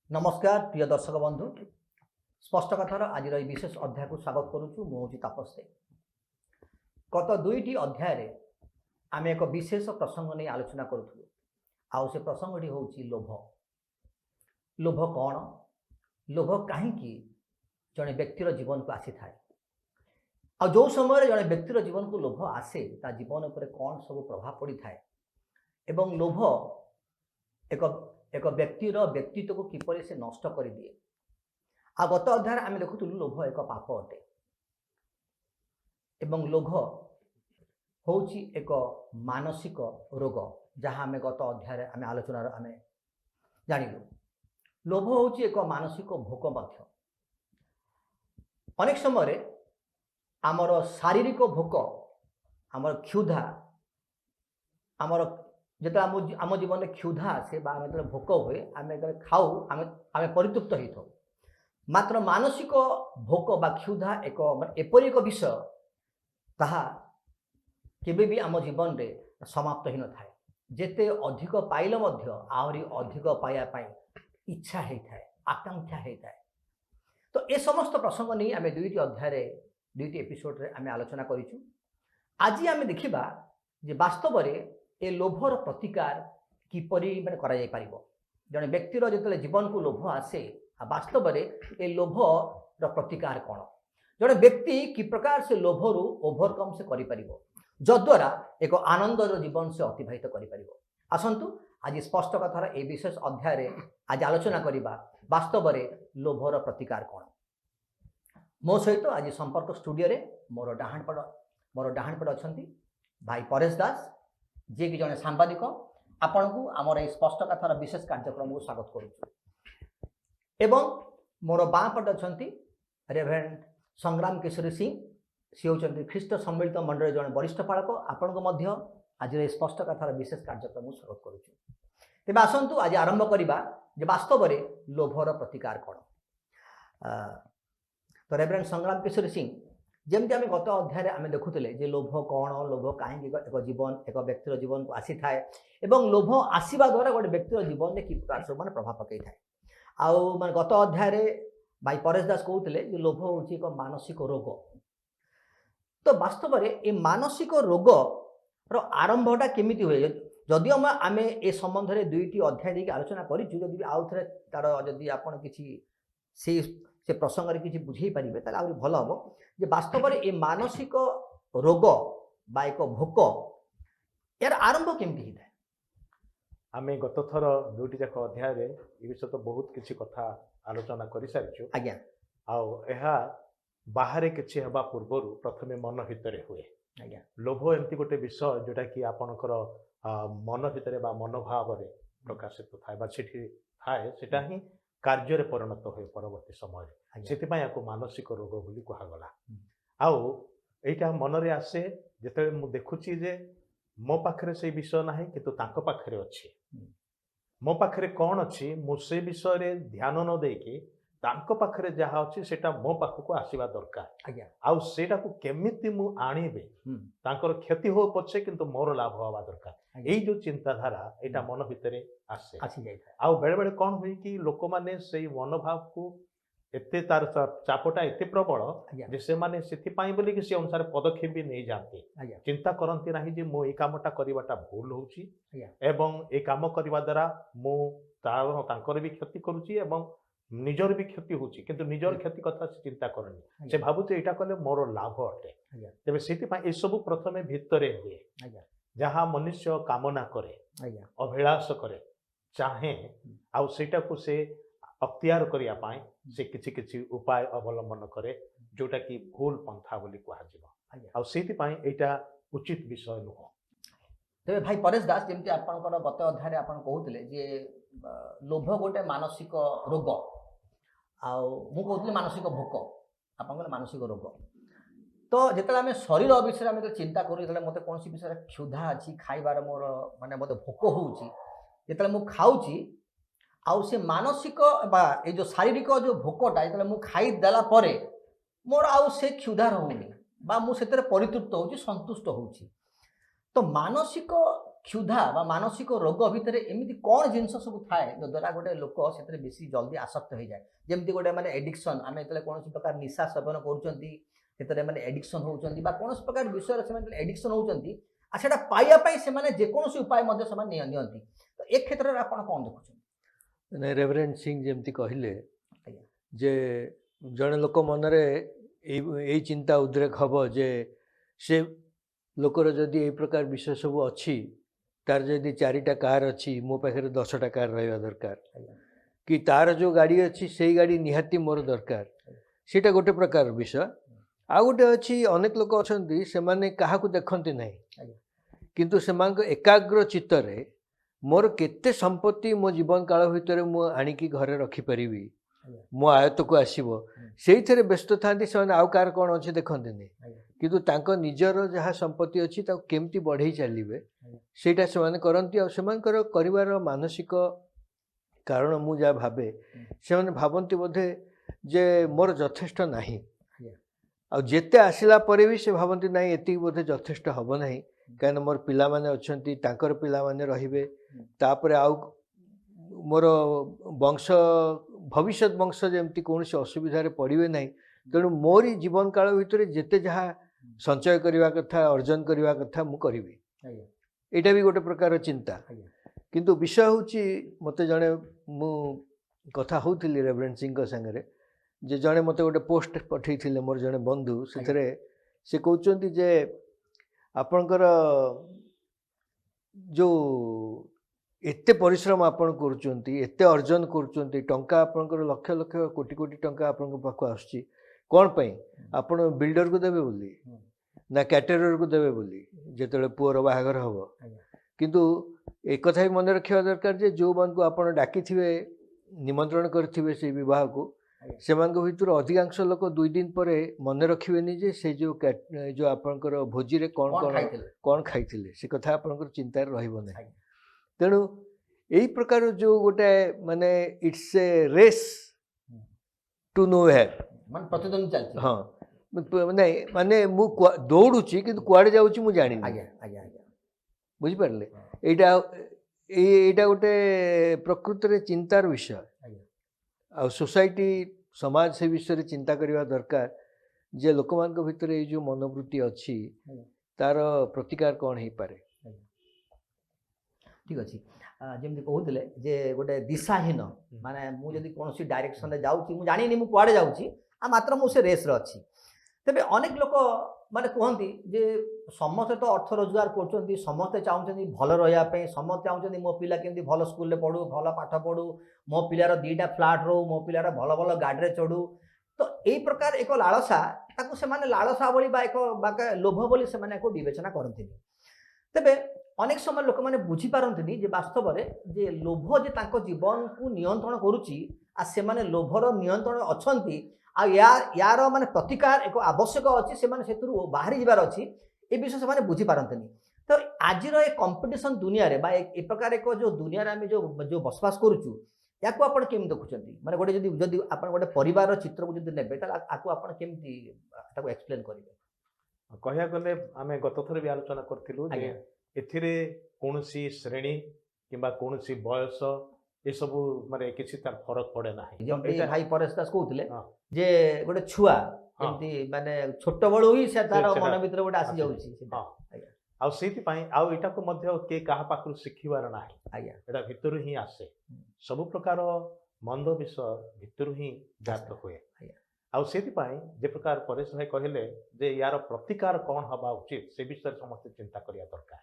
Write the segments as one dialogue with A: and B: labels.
A: नमस्कार प्रिय दर्शक बंधु स्पष्ट कथार आज विशेष अध्याय को स्वागत करुचु मुझे तापस दे गत दुईटी अध्याय आम एक विशेष प्रसंग नहीं आलोचना करूँ आउ से प्रसंगटी हूँ लोभ लोभ कौन लोभ कहीं जड़े व्यक्तिर जीवन को आसी था आ जो समय जड़े व्यक्तिर जीवन को लोभ आसे ता जीवन पर कौन सब प्रभाव पड़ी था एवं लोभ एक व्यक्तिर व्यक्तित्व को किपर से नष्ट कर दिए आ गत अध्याय आम देखुलु लोभ एक पाप अटे एवं लोभ हूँ एक मानसिक रोग जहाँ आम गत अध्याय आम आलोचना आम जानलु लोभ हूँ एक मानसिक भोक मध्य अनेक समय आमर शारीरिक भोक आमर क्षुधा आमर जो आम जीवन में क्षुधा आसे जो भोक हुए आम खाऊ आम परितृप्त हो मात्र मानसिक भोक बा क्षुधा एक एपरी एक विषय ताहा केबे भी आम जीवन में समाप्त ही न थाए जेते अधिक पाइले मध्य आहरी अधिक पाइबा इच्छा होता है आकांक्षा होता है। तो ये समस्त प्रसंग नहीं आम दुईटी अध्याय दुईटी एपिसोड रे आम आलोचना करिछु। आज आम देखिबा जे वास्तव में ए लोभर प्रतिकार किपरि माने करा जाय पारिबो जने व्यक्तिर जेतले जीवन को लोभ आसे वास्तव में ए लोभर प्रतिकार कौन जड़े व्यक्ति कि प्रकार से लोभरु ओभरकम से करि परिबो जद्वारा एक आनंदर जीवन से अतिबाहित करि परिबो। आसंतु आज स्पष्ट कथार ए विशेष अध्याय आज आलोचना करिबा वास्तव में लोभर प्रतिकार कौन। मो सहित आज संपर्क स्टूडियो रे मोर डाहाणपड़ अछंती भाई परेश दास जे कि जने सांबादिक आपण को आमर ए स्पष्ट कथार विशेष कार्यक्रम को स्वागत करूँ एवं मोर बाँ पट अछंती रेभरेंड संग्राम केशरी सिंह सी होचंती ख्रीष्ट सम्मिलित मंडल जने वरिष्ठ पालक आपण को मध्य आज ए स्पष्ट कथार विशेष कार्यक्रम को स्वागत करूँ। तेज आसतु आज आरंभ करवा जे वास्तव में लोभर प्रतिकार कौन। तो रेभरेंड संग्राम केशरी सिंह जमती आम गत अध्याय आम देखुले जे लोभ कौन लोभ कहीं एक जीवन एक व्यक्तिर जीवन को आसी थाए एवं लोभ आसवा द्वारा गोटे व्यक्तिर जीवन में कि प्रकार सब माने प्रभाव पकई थाए आउ माने गत अध्याय भाई परेश दास कहते जे लोभ हूँ एक मानसिक रोग। तो वास्तव में ये मानसिक रोग आरंभटा केमिति हुए जदि आम ए संबंध में दुईटी अध्याय देखिए आलोचना करी आउ थे तार जदि आपड़ कि से प्रसंग में किसी बुझे पारे ताल आहरी भल हम जे वास्तव में ये मानसिक रोग बा एक भोक यार आरंभ केमती होता है।
B: आम गत थर दुईटी जाक अध्याय ये विषय तो बहुत किसी कथा आलोचना कर सारी
A: आज्ञा
B: आउ बाहर किसी हवा पूर्वर प्रथमे मन भितर हुए
A: आज्ञा
B: लोभ एमती गोटे विषय जोटा कि आपणकर मन भितर मनोभाव प्रकाशित थाए थाए सेटा ही कार्य परिणत हुए परवर्ती समय से मानसिक रोग बोली कहगला आउ एटा मन रे आसे जिते मु देखुची जे मो पाखरे से विषय ना किंतु तांको पाखरे अच्छी मो पाखरे कौन अच्छी मुझे विषय रे ध्यान न देकी तांको पाखरे जहाँ अच्छी सेटा मो पाखक आसवा दरकार आउ सेटा को केमिति मु आनिबे तांकर क्षति हो पछे किंतु मोर लाभ हवा दरकार यही जो चिंताधारा एटा मन भितर आसे
A: आसी जाय
B: आउ बेले बेले कौन हुई कि लोक माने से मनोभाव को एते तार चापटा एते प्रबल जे से माने सेथिपाई बोली कि से अनुसार पदक्षेप भी नहीं जाते चिंता करती ना जे मो ए कामटा करवाटा भूल होउची एवं ए काम करवा द्वारा मो ତାଙ୍କର ବି କ୍ଷତି କରୁଛି ଏବଂ ନିଜର ବି କ୍ଷତି ହଉଛି କିନ୍ତୁ ନିଜର କ୍ଷତି କଥା ସେ ଚିନ୍ତା କରେନି ସେ ଭାବୁଛି ଏଇଟା କଲେ ମୋର ଲାଭ ଅଟେ
A: ଆଜ୍ଞା
B: ତେବେ ସେଥିପାଇଁ ଏସବୁ ପ୍ରଥମେ ଭିତରେ ହୁଏ
A: ଆଜ୍ଞା
B: ଯାହା ମନୁଷ୍ୟ କାମନା କରେ
A: ଆଜ୍ଞା
B: ଅଭିଳାଷ କରେ ଚାହେଁ ଆଉ ସେଇଟାକୁ ସେ ଅକ୍ତିଆର କରିବା ପାଇଁ ସେ କିଛି କିଛି ଉପାୟ ଅବଲମ୍ବନ କରେ ଯୋଉଟା କି ଭୁଲ ପନ୍ଥା ବୋଲି କୁହାଯିବ
A: ଆଜ୍ଞା
B: ଆଉ ସେଇଥିପାଇଁ ଏଇଟା ଉଚିତ ବିଷୟ ନୁହଁ
A: ତେବେ ଭାଇ ପରେଶ ଦାସ ଯେମିତି ଆପଣଙ୍କର ଗତ ଅଧ୍ୟାୟରେ ଆପଣ କହୁଥିଲେ ଯେ ଲୋଭ ଗୋଟେ ମାନସିକ ରୋଗ ଆଉ ମୁଁ କହୁଥିଲି ମାନସିକ ଭୋକ ଆପଣଙ୍କର ମାନସିକ ରୋଗ ତ ଯେତେବେଳେ ଆମେ ଶରୀର ବିଷୟରେ ଆମେ ଚିନ୍ତା କରୁ ଯେତେବେଳେ ମୋତେ କୌଣସି ବିଷୟରେ କ୍ଷୁଧା ଅଛି ଖାଇବାର ମୋର ମାନେ ମୋତେ ଭୋକ ହେଉଛି ଯେତେବେଳେ ମୁଁ ଖାଉଛି ଆଉ ସେ ମାନସିକ ବା ଏଇ ଯେଉଁ ଶାରୀରିକ ଯେଉଁ ଭୋକଟା ଯେତେବେଳେ ମୁଁ ଖାଇଦେଲା ପରେ ମୋର ଆଉ ସେ କ୍ଷୁଧା ରହୁନି ବା ମୁଁ ସେଥିରେ ପରିତୃପ୍ତ ହେଉଛି ସନ୍ତୁଷ୍ଟ ହେଉଛି ତ ମାନସିକ କ୍ଷୁଧା ବା ମାନସିକ ରୋଗ ଭିତରେ ଏମିତି କ'ଣ ଜିନିଷ ସବୁ ଥାଏ ଯଦ୍ୱାରା ଗୋଟେ ଲୋକ ସେଥିରେ ବେଶୀ ଜଲ୍ଦି ଆସକ୍ତ ହେଇଯାଏ ଯେମିତି ଗୋଟେ ମାନେ ଏଡିକ୍ସନ୍ ଆମେ ଯେତେବେଳେ କୌଣସି ପ୍ରକାର ନିଶା ସେବନ କରୁଛନ୍ତି ସେଥିରେ ମାନେ ଏଡିକ୍ସନ୍ ହେଉଛନ୍ତି ବା କୌଣସି ପ୍ରକାର ବିଷୟରେ ସେମାନେ ଏଡିକ୍ସନ୍ ହେଉଛନ୍ତି ଆଉ ସେଇଟା ପାଇବା ପାଇଁ ସେମାନେ ଯେକୌଣସି ଉପାୟ ମଧ୍ୟ ସେମାନେ ନିଅନ୍ତି ତ ଏ କ୍ଷେତ୍ରରେ ଆପଣ କ'ଣ ଦେଖୁଛନ୍ତି
C: ରେଭରେଣ୍ଡ ସିଂ ଯେମିତି କହିଲେ
A: ଆଜ୍ଞା
C: ଯେ ଜଣେ ଲୋକ ମନରେ ଏଇ ଚିନ୍ତା ଉଦ୍ରେକ ହେବ ଯେ ସେ ଲୋକର ଯଦି ଏଇ ପ୍ରକାର ବିଷୟ ସବୁ ଅଛି ତାର ଯଦି 4ଟା କାର ଅଛି ମୋ ପାଖରେ 10ଟା କାର ରହିବା ଦରକାର
A: ଆଜ୍ଞା
C: କି ତାର ଯେଉଁ ଗାଡ଼ି ଅଛି ସେଇ ଗାଡ଼ି ନିହାତି ମୋର ଦରକାର ସେଇଟା ଗୋଟେ ପ୍ରକାର ବିଷୟ ଆଉ ଗୋଟେ ଅଛି ଅନେକ ଲୋକ ଅଛନ୍ତି ସେମାନେ କାହାକୁ ଦେଖନ୍ତି ନାହିଁ
A: ଆଜ୍ଞା
C: କିନ୍ତୁ ସେମାନଙ୍କ ଏକାଗ୍ର ଚିତ୍ତରେ ମୋର କେତେ ସମ୍ପତ୍ତି ମୋ ଜୀବନ କାଳ ଭିତରେ ମୁଁ ଆଣିକି ଘରେ ରଖିପାରିବି
A: ଆଜ୍ଞା
C: ମୋ ଆୟତ୍ତକୁ ଆସିବ ସେଇଥିରେ ବ୍ୟସ୍ତ ଥାନ୍ତି ସେମାନେ ଆଉ କାହାର କ'ଣ ଅଛି ଦେଖନ୍ତିନି
A: ଆଜ୍ଞା
C: କିନ୍ତୁ ତାଙ୍କ ନିଜର ଯାହା ସମ୍ପତ୍ତି ଅଛି ତାକୁ କେମିତି ବଢ଼େଇ ଚାଲିବେ ସେଇଟା ସେମାନେ କରନ୍ତି ଆଉ ସେମାନଙ୍କର କରିବାର ମାନସିକ କାରଣ ମୁଁ ଯାହା ଭାବେ ସେମାନେ ଭାବନ୍ତି ବୋଧେ ଯେ ମୋର ଯଥେଷ୍ଟ ନାହିଁ ଆଉ ଯେତେ ଆସିଲା ପରେ ବି ସେ ଭାବନ୍ତି ନାହିଁ ଏତିକି ବୋଧେ ଯଥେଷ୍ଟ ହେବ ନାହିଁ କାହିଁକିନା ମୋର ପିଲାମାନେ ଅଛନ୍ତି ତାଙ୍କର ପିଲାମାନେ ରହିବେ ତାପରେ ଆଉ ମୋର ବଂଶ ଭବିଷ୍ୟତ ବଂଶ ଯେମିତି କୌଣସି ଅସୁବିଧାରେ ପଡ଼ିବେ ନାହିଁ ତେଣୁ ମୋରି ଜୀବନ କାଳ ଭିତରେ ଯେତେ ଯାହା ସଞ୍ଚୟ କରିବା କଥା ଅର୍ଜନ କରିବା କଥା ମୁଁ କରିବି ଏଇଟା ବି ଗୋଟେ ପ୍ରକାର ଚିନ୍ତା କିନ୍ତୁ ବିଷୟ ହେଉଛି ମୋତେ ଜଣେ ମୁଁ କଥା ହେଉଥିଲି ରେଭରେଣ୍ଡ ସିଂଙ୍କ ସାଙ୍ଗରେ ଯେ ଜଣେ ମୋତେ ଗୋଟେ ପୋଷ୍ଟ ପଠାଇଥିଲେ ମୋର ଜଣେ ବନ୍ଧୁ ସେଥିରେ ସେ କହୁଛନ୍ତି ଯେ ଆପଣଙ୍କର ଯେଉଁ ଏତେ ପରିଶ୍ରମ ଆପଣ କରୁଛନ୍ତି ଏତେ ଅର୍ଜନ କରୁଛନ୍ତି ଟଙ୍କା ଆପଣଙ୍କର ଲକ୍ଷ ଲକ୍ଷ କୋଟି କୋଟି ଟଙ୍କା ଆପଣଙ୍କ ପାଖକୁ ଆସୁଛି କ'ଣ ପାଇଁ ଆପଣ ବିଲ୍ଡରକୁ ଦେବେ ବୋଲି ନା କ୍ୟାଟରରକୁ ଦେବେ ବୋଲି ଯେତେବେଳେ ପୁଅର ବାହାଘର ହେବ କିନ୍ତୁ ଏକଥା ବି ମନେ ରଖିବା ଦରକାର ଯେ ଯେଉଁମାନଙ୍କୁ ଆପଣ ଡାକିଥିବେ ନିମନ୍ତ୍ରଣ କରିଥିବେ ସେଇ ବିବାହକୁ ସେମାନଙ୍କ ଭିତରୁ ଅଧିକାଂଶ ଲୋକ 2 ଦିନ ପରେ ମନେ ରଖିବେନି ଯେ ସେ ଯେଉଁ ଆପଣଙ୍କର ଭୋଜିରେ କ'ଣ ଖାଇଥିଲେ ସେ କଥା ଆପଣଙ୍କର ଚିନ୍ତାରେ ରହିବ ନାହିଁ ତେଣୁ ଏଇ ପ୍ରକାର ଯେଉଁ ଗୋଟେ ମାନେ it's a race to nowhere
A: ପ୍ରତିଦ୍ୱନ୍ଦ୍ୱୀ ଚାଲିଛି
C: ହଁ ନାଇଁ ମାନେ ମୁଁ ଦୌଡ଼ୁଛି କିନ୍ତୁ କୁଆଡ଼େ ଯାଉଛି ମୁଁ ଜାଣିନି
A: ଆଜ୍ଞା ଆଜ୍ଞା ଆଜ୍ଞା
C: ବୁଝିପାରିଲେ ଏଇଟା ଗୋଟେ ପ୍ରକୃତରେ ଚିନ୍ତାର ବିଷୟ ଆଉ ସୋସାଇଟି ସମାଜ ସେ ବିଷୟରେ ଚିନ୍ତା କରିବା ଦରକାର ଯେ ଲୋକମାନଙ୍କ ଭିତରେ ଏଇ ଯେଉଁ ମନୋବୃତ୍ତି ଅଛି ତାର ପ୍ରତିକାର କ'ଣ ହେଇପାରେ
A: ଠିକ୍ ଅଛି ଯେମିତି କହୁଥିଲେ ଯେ ଗୋଟେ ଦିଶାହୀନ ମାନେ ମୁଁ ଯଦି କୌଣସି ଡାଇରେକ୍ସନରେ ଯାଉଛି ମୁଁ ଜାଣିନି ମୁଁ କୁଆଡ଼େ ଯାଉଛି ଆଉ ମାତ୍ର ମୁଁ ସେ ରେସ୍ରେ ଅଛି ତେବେ ଅନେକ ଲୋକ ମାନେ କୁହନ୍ତି ଯେ ସମସ୍ତେ ତ ଅର୍ଥ ରୋଜଗାର କରୁଛନ୍ତି ସମସ୍ତେ ଚାହୁଁଛନ୍ତି ଭଲ ରହିବା ପାଇଁ ସମସ୍ତେ ଚାହୁଁଛନ୍ତି ମୋ ପିଲା କେମିତି ଭଲ ସ୍କୁଲରେ ପଢ଼ୁ ଭଲ ପାଠ ପଢ଼ୁ ମୋ ପିଲାର 2ଟା ଫ୍ଲାଟ୍ ରହୁ ମୋ ପିଲାର ଭଲ ଭଲ ଗାଡ଼ିରେ ଚଢ଼ୁ ତ ଏଇ ପ୍ରକାର ଏକ ଲାଳସା ତାକୁ ସେମାନେ ଲାଳସା ଭଳି ବା ଏକ ଲୋଭ ବୋଲି ସେମାନେ ଏହାକୁ ବିବେଚନା କରନ୍ତିନି ତେବେ ଅନେକ ସମୟ ଲୋକମାନେ ବୁଝିପାରନ୍ତିନି ଯେ ବାସ୍ତବରେ ଯେ ଲୋଭ ଯେ ତାଙ୍କ ଜୀବନକୁ ନିୟନ୍ତ୍ରଣ କରୁଛି ଆଉ ସେମାନେ ଲୋଭର ନିୟନ୍ତ୍ରଣ ଅଛନ୍ତି ଆଉ ୟାର ମାନେ ପ୍ରତିକାର ଏକ ଆବଶ୍ୟକ ଅଛି ସେମାନେ ସେଥିରୁ ବାହାରି ଯିବାର ଅଛି ଏ ବିଷୟ ସେମାନେ ବୁଝିପାରନ୍ତିନି ତ ଆଜିର ଏ କମ୍ପିଟିସନ୍ ଦୁନିଆରେ ବା ଏ ପ୍ରକାର ଏକ ଯେଉଁ ଦୁନିଆରେ ଆମେ ଯେଉଁ ବସବାସ କରୁଛୁ ୟାକୁ ଆପଣ କେମିତି ଦେଖୁଛନ୍ତି ମାନେ ଗୋଟେ ଯଦି ଆପଣ ଗୋଟେ ପରିବାରର ଚିତ୍ରକୁ ଯଦି ନେବେ ତାହେଲେ ଆକୁ ଆପଣ କେମିତି ତାକୁ ଏକ୍ସପ୍ଲେନ୍ କରିବେ
B: କହିବାକୁ ଗଲେ ଆମେ ଗତ ଥର ବି ଆଲୋଚନା କରିଥିଲୁ ଯେ ଏଥିରେ କୌଣସି ଶ୍ରେଣୀ କିମ୍ବା କୌଣସି ବୟସ ଏସବୁ ମାନେ କିଛି ତାର ଫରକ ପଡ଼େ ନାହିଁ
A: ଯେମିତି ଭାଇ ପରେଶ ଦାସ କହୁଥିଲେ ଯେ ଗୋଟେ ଛୁଆ ଯେମିତି ମାନେ ଛୋଟବେଳୁ ହିଁ ସେ ତାର ମନ ଭିତରେ ଗୋଟେ ଆସିଯାଉଛି
B: ଆଉ ସେଇଥିପାଇଁ ଆଉ ଏଇଟାକୁ ମଧ୍ୟ କିଏ କାହା ପାଖରୁ ଶିଖିବାର ନାହିଁ,
A: ଆଜ୍ଞା
B: ଏଇଟା ଭିତରୁ ହିଁ ଆସେ। ସବୁ ପ୍ରକାର ମନ୍ଦ ବିଷୟ ଭିତରୁ ହିଁ ଜାତ ହୁଏ।
A: ଆଜ୍ଞା।
B: ଆଉ ସେଥିପାଇଁ ଯେ ପ୍ରକାର ପରେଶ ଭାଇ କହିଲେ ଯେ ୟାର ପ୍ରତିକାର କ'ଣ ହେବା ଉଚିତ ସେ ବିଷୟରେ ସମସ୍ତେ ଚିନ୍ତା କରିବା ଦରକାର।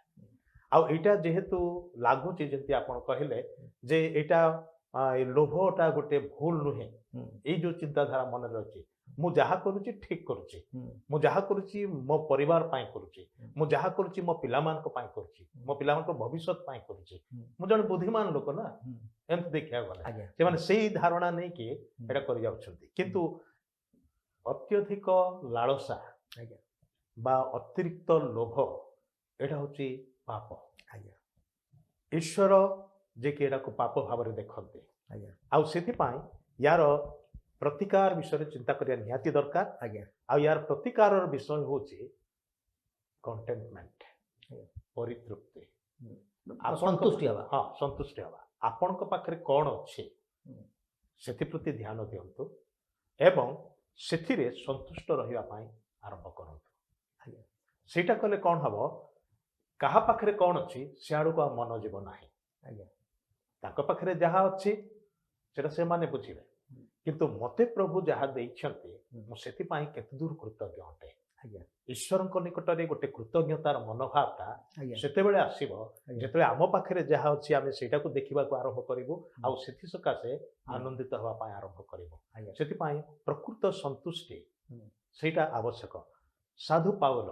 B: ଆଉ ଏଇଟା ଯେହେତୁ ଲାଗୁଛି ଯେମିତି ଆପଣ କହିଲେ ଯେ ଏଇଟା ଏ ଲୋଭଟା ଗୋଟେ ଭୁଲ ନୁହେଁ, ଏଇ ଯୋଉ ଚିନ୍ତାଧାରା ମନରେ ଅଛି ମୁଁ ଯାହା କରୁଛି ଠିକ କରୁଛି, ମୁଁ ଯାହା କରୁଛି ମୋ ପରିବାର ପାଇଁ କରୁଛି, ମୁଁ ଯାହା କରୁଛି ମୋ ପିଲାମାନଙ୍କ ପାଇଁ କରୁଛି, ମୋ ପିଲାମାନଙ୍କ ଭବିଷ୍ୟତ ପାଇଁ କରୁଛି, ମୁଁ ଜଣେ ବୁଦ୍ଧିମାନ ଲୋକ ନା, ଏମିତି ଦେଖିବାକୁ ଗଲେ
A: ଆଜ୍ଞା
B: ସେମାନେ ସେଇ ଧାରଣା ନେଇକି ଏଇଟା କରିଯାଉଛନ୍ତି। କିନ୍ତୁ ଅତ୍ୟଧିକ ଲାଳସା
A: ଆଜ୍ଞା
B: ବା ଅତିରିକ୍ତ ଲୋଭ ଏଇଟା ହଉଛି ପାପ।
A: ଆଜ୍ଞା
B: ଈଶ୍ୱର ଯେ କି ଏଟାକୁ ପାପ ଭାବରେ ଦେଖନ୍ତି।
A: ଆଜ୍ଞା
B: ଆଉ ସେଥିପାଇଁ ୟାର ପ୍ରତିକାର ବିଷୟରେ ଚିନ୍ତା କରିବା ନିହାତି ଦରକାର।
A: ଆଜ୍ଞା
B: ଆଉ ୟାର ପ୍ରତିକାରର ବିଷୟ ହେଉଛି କଣ୍ଟେଣ୍ଟମେଣ୍ଟ, ପରିତୃପ୍ତି,
A: ସନ୍ତୁଷ୍ଟି ହେବା।
B: ହଁ ସନ୍ତୁଷ୍ଟି ହେବା। ଆପଣଙ୍କ ପାଖରେ କ'ଣ ଅଛି ସେଥିପ୍ରତି ଧ୍ୟାନ ଦିଅନ୍ତୁ ଏବଂ ସେଥିରେ ସନ୍ତୁଷ୍ଟ ରହିବା ପାଇଁ ଆରମ୍ଭ କରନ୍ତୁ।
A: ଆଜ୍ଞା
B: ସେଇଟା କଲେ କ'ଣ ହବ, କାହା ପାଖରେ କ'ଣ ଅଛି ସିଆଡ଼କୁ ଆଉ ମନ ଯିବ ନାହିଁ।
A: ଆଜ୍ଞା
B: ତାଙ୍କ ପାଖରେ ଯାହା ଅଛି ସେଟା ସେମାନେ ବୁଝିବେ, କିନ୍ତୁ ମୋତେ ପ୍ରଭୁ ଯାହା ଦେଇଛନ୍ତି ମୁଁ ସେଥିପାଇଁ କେତେ ଦୂର କୃତଜ୍ଞ ଅଟେ।
A: ଆଜ୍ଞା
B: ଈଶ୍ୱରଙ୍କ ନିକଟରେ ଗୋଟେ କୃତଜ୍ଞତାର ମନୋଭାବଟା
A: ଆଜ୍ଞା
B: ସେତେବେଳେ ଆସିବ
A: ଆଜ୍ଞା।
B: ଯେତେବେଳେ ଆମ ପାଖରେ ଯାହା ଅଛି ଆମେ ସେଇଟାକୁ ଦେଖିବାକୁ ଆରମ୍ଭ କରିବୁ ଆଉ ସେଥି ସକାଶେ ଆନନ୍ଦିତ ହେବା ପାଇଁ ଆରମ୍ଭ କରିବୁ।
A: ଆଜ୍ଞା
B: ସେଥିପାଇଁ ପ୍ରକୃତ ସନ୍ତୁଷ୍ଟି
A: ହୁଁ।
B: ସେଇଟା ଆବଶ୍ୟକ। ସାଧୁ ପାଉଲ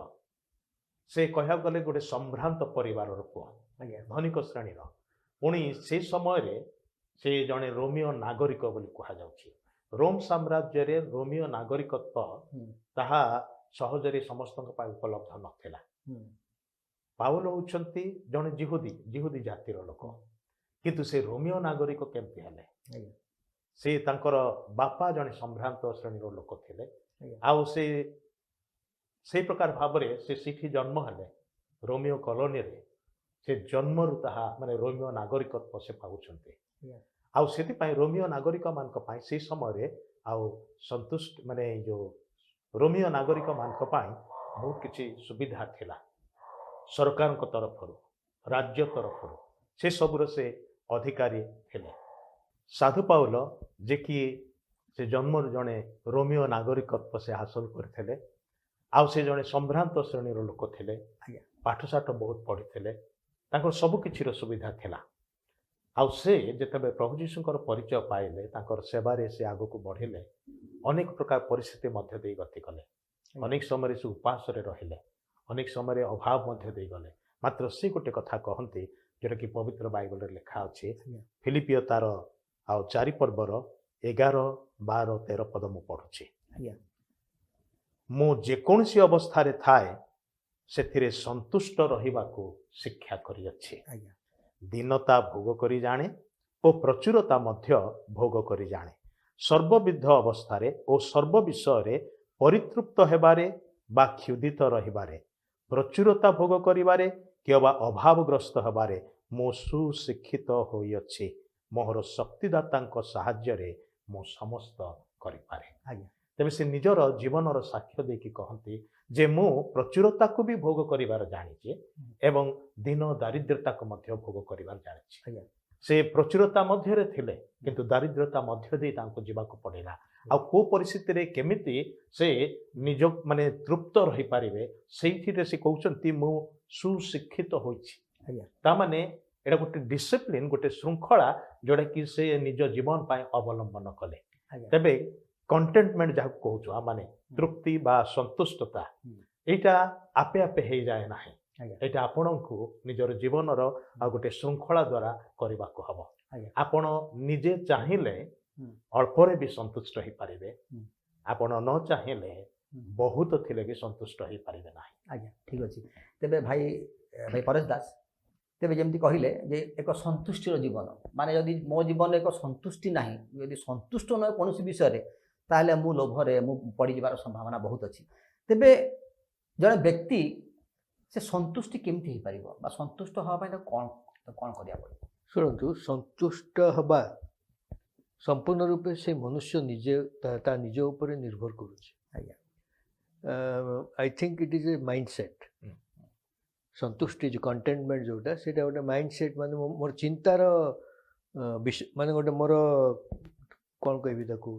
B: ସେ କହିବାକୁ ଗଲେ ଗୋଟେ ସମ୍ଭ୍ରାନ୍ତ ପରିବାରର ପୁଅ,
A: ଆଜ୍ଞା
B: ଧନିକ ଶ୍ରେଣୀର, ପୁଣି ସେ ସମୟରେ ସେ ଜଣେ ରୋମିଓ ନାଗରିକ ବୋଲି କୁହାଯାଉଛି। ରୋମ ସାମ୍ରାଜ୍ୟରେ ରୋମିଓ ନାଗରିକତ୍ୱ ତାହା ସହଜରେ ସମସ୍ତଙ୍କ ପାଇଁ ଉପଲବ୍ଧ ନଥିଲା। ପାଉଲ ହେଉଛନ୍ତି ଜଣେ ଜିହୁଦୀ ଜାତିର ଲୋକ, କିନ୍ତୁ ସେ ରୋମିଓ ନାଗରିକ କେମିତି ହେଲେ?
A: ଆଜ୍ଞା
B: ସେ ତାଙ୍କର ବାପା ଜଣେ ସମ୍ଭ୍ରାନ୍ତ ଶ୍ରେଣୀର ଲୋକ ଥିଲେ
A: ଆଜ୍ଞା
B: ଆଉ ସେଇ ପ୍ରକାର ଭାବରେ ସେ ସେଠି ଜନ୍ମ ହେଲେ ରୋମିଓ କଲୋନୀରେ। ସେ ଜନ୍ମରୁ ତାହା ମାନେ ରୋମିଓ ନାଗରିକତ୍ୱ ସେ ପାଉଛନ୍ତି।
A: ଆଜ୍ଞା
B: ଆଉ ସେଥିପାଇଁ ରୋମିଓ ନାଗରିକମାନଙ୍କ ପାଇଁ ସେଇ ସମୟରେ ଆଉ ସନ୍ତୁଷ୍ଟ ମାନେ ଏଇ ଯୋଉ ରୋମିଓ ନାଗରିକମାନଙ୍କ ପାଇଁ ବହୁତ କିଛି ସୁବିଧା ଥିଲା ସରକାରଙ୍କ ତରଫରୁ, ରାଜ୍ୟ ତରଫରୁ, ସେ ସବୁର ସେ ଅଧିକାରୀ ଥିଲେ। ସାଧୁ ପାଉଲ ଯେ କି ସେ ଜନ୍ମରୁ ଜଣେ ରୋମିଓ ନାଗରିକତ୍ୱ ସେ ହାସଲ କରିଥିଲେ ଆଉ ସେ ଜଣେ ସମ୍ଭ୍ରାନ୍ତ ଶ୍ରେଣୀର ଲୋକ ଥିଲେ,
A: ଆଜ୍ଞା
B: ପାଠଶାଠ ବହୁତ ପଢ଼ିଥିଲେ, ତାଙ୍କର ସବୁ କିଛିର ସୁବିଧା ଥିଲା। ଆଉ ସେ ଯେତେବେଳେ ପ୍ରଭୁ ଯୀଶୁଙ୍କର ପରିଚୟ ପାଇଲେ, ତାଙ୍କର ସେବାରେ ସେ ଆଗକୁ ବଢ଼ିଲେ, ଅନେକ ପ୍ରକାର ପରିସ୍ଥିତି ମଧ୍ୟ ଦେଇ ଗତି କଲେ। ଅନେକ ସମୟରେ ସେ ଉପାସରେ ରହିଲେ, ଅନେକ ସମୟରେ ଅଭାବ ମଧ୍ୟ ଦେଇଗଲେ। ମାତ୍ର ସେ ଗୋଟେ କଥା କହନ୍ତି ଯେଉଁଟାକି ପବିତ୍ର ବାଇବଲରେ ଲେଖା ଅଛି, ଫିଲିପିଓ ତାର ଆଉ 4 ପର୍ବର 11, 12, 13 ପଦ ମୁଁ ପଢ଼ୁଛି।
A: ଆଜ୍ଞା
B: ମୁଁ ଯେକୌଣସି ଅବସ୍ଥାରେ ଥାଏ ସେଥିରେ ସନ୍ତୁଷ୍ଟ ରହିବାକୁ ଶିକ୍ଷା କରିଅଛି।
A: ଆଜ୍ଞା
B: ଦୀନତା ଭୋଗ କରି ଜାଣେ ଓ ପ୍ରଚୁରତା ମଧ୍ୟ ଭୋଗ କରି ଜାଣେ। ସର୍ବବିଧ ଅବସ୍ଥାରେ ଓ ସର୍ବ ବିଷୟରେ ପରିତୃପ୍ତ ହେବାରେ ବା କ୍ଷୁଧିତ ରହିବାରେ, ପ୍ରଚୁରତା ଭୋଗ କରିବାରେ କିମ୍ବା ଅଭାବଗ୍ରସ୍ତ ହେବାରେ ମୁଁ ସୁଶିକ୍ଷିତ ହୋଇଅଛି। ମୋହର ଶକ୍ତିଦାତାଙ୍କ ସାହାଯ୍ୟରେ ମୁଁ ସମସ୍ତ କରିପାରେ।
A: ଆଜ୍ଞା
B: ତେବେ ସେ ନିଜର ଜୀବନର ସାକ୍ଷ୍ୟ ଦେଇକି କହନ୍ତି ଯେ ମୁଁ ପ୍ରଚୁରତାକୁ ବି ଭୋଗ କରିବାର ଜାଣିଛି ଏବଂ ଦିନ ଦାରିଦ୍ର୍ୟତାକୁ ମଧ୍ୟ ଭୋଗ କରିବାର ଜାଣିଛି।
A: ଆଜ୍ଞା
B: ସେ ପ୍ରଚୁରତା ମଧ୍ୟରେ ଥିଲେ କିନ୍ତୁ ଦାରିଦ୍ର୍ୟତା ମଧ୍ୟ ଦେଇ ତାଙ୍କୁ ଯିବାକୁ ପଡ଼ିଲା। ଆଉ କୋଉ ପରିସ୍ଥିତିରେ କେମିତି ସେ ନିଜ ମାନେ ତୃପ୍ତ ରହିପାରିବେ ସେଇଥିରେ ସେ କହୁଛନ୍ତି ମୁଁ ସୁଶିକ୍ଷିତ ହୋଇଛି।
A: ଆଜ୍ଞା
B: ତାମାନେ ଏଇଟା ଗୋଟେ ଡିସିପ୍ଲିନ, ଗୋଟେ ଶୃଙ୍ଖଳା ଯୋଉଟାକି ସେ ନିଜ ଜୀବନ ପାଇଁ ଅବଲମ୍ବନ କଲେ।
A: ଆଜ୍ଞା
B: ତେବେ କଣ୍ଟେଣ୍ଟମେଣ୍ଟ ଯାହାକୁ କହୁଛୁ ମାନେ ତୃପ୍ତି ବା ସନ୍ତୁଷ୍ଟତା, ଏଇଟା ଆପେ ଆପେ ହେଇଯାଏ ନାହିଁ।
A: ଆଜ୍ଞା
B: ଏଇଟା ଆପଣଙ୍କୁ ନିଜର ଜୀବନର ଆଉ ଗୋଟେ ଶୃଙ୍ଖଳା ଦ୍ୱାରା କରିବାକୁ ହବ।
A: ଆଜ୍ଞା
B: ଆପଣ ନିଜେ ଚାହିଁଲେ ଅଳ୍ପରେ ବି ସନ୍ତୁଷ୍ଟ ହେଇପାରିବେ, ଆପଣ ନ ଚାହିଁଲେ ବହୁତ ଥିଲେ ବି ସନ୍ତୁଷ୍ଟ ହେଇପାରିବେ ନାହିଁ।
A: ଆଜ୍ଞା ଠିକ ଅଛି। ତେବେ ଭାଇ ପରେଶ ଦାସ, ତେବେ ଯେମିତି କହିଲେ ଯେ ଏକ ସନ୍ତୁଷ୍ଟିର ଜୀବନ, ମାନେ ଯଦି ମୋ ଜୀବନରେ ଏକ ସନ୍ତୁଷ୍ଟି ନାହିଁ, ଯଦି ସନ୍ତୁଷ୍ଟ ନୁହେଁ କୌଣସି ବିଷୟରେ, ତାହେଲେ ମୁଁ ଲୋଭରେ ମୁଁ ପଡ଼ିଯିବାର ସମ୍ଭାବନା ବହୁତ ଅଛି। ତେବେ ଜଣେ ବ୍ୟକ୍ତି ସେ ସନ୍ତୁଷ୍ଟି କେମିତି ହେଇପାରିବ ବା ସନ୍ତୁଷ୍ଟ ହେବା ପାଇଁ ତାକୁ କ'ଣ କରିବାକୁ ପଡ଼ିବ?
C: ଶୁଣନ୍ତୁ, ସନ୍ତୁଷ୍ଟ ହେବା ସମ୍ପୂର୍ଣ୍ଣ ରୂପେ ସେ ମନୁଷ୍ୟ ନିଜେ ତା ନିଜ ଉପରେ ନିର୍ଭର କରୁଛି।
A: ଆଜ୍ଞା
C: I think it is a mindset. ସନ୍ତୁଷ୍ଟି ଯେଉଁ କଣ୍ଟେଣ୍ଟମେଣ୍ଟ ଯେଉଁଟା ସେଇଟା ଗୋଟେ ମାଇଣ୍ଡ ସେଟ୍ ମାନେ ମୋର ଚିନ୍ତାର ମାନେ ଗୋଟେ ମୋର କ'ଣ କହିବି ତାକୁ